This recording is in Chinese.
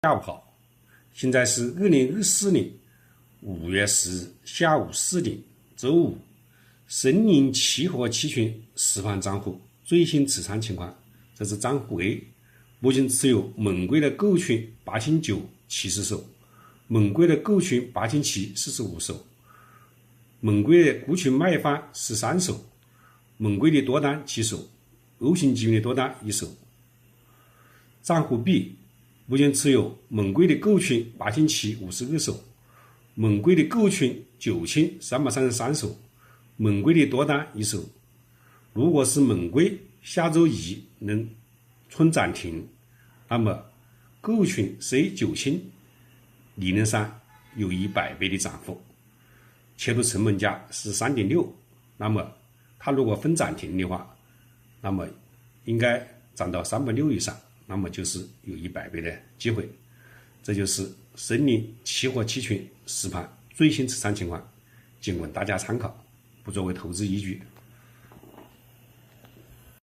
下午好，现在是2024年5月4日下午4点，周五。申宁期货期权实盘账户最新持仓情况，这是账户 A， 目前持有盟规的购权8970手，盟规的购权8745手，盟规的沽权卖方13手，盟规的多单7手，O型基金的多单1手。账户 B， 目前持有盟规的购权8750个手，盟规的购权9333手，盟规的多单1手。如果是盟规下周一能冲涨停，那么购权 C9000 理论上有100倍的涨幅，切入成本价是 3.6， 那么它如果分涨停的话，那么应该涨到360以上，那么就是有100倍的机会。这就是申宁期货期权实盘最新持仓情况，仅供大家参考，不作为投资依据。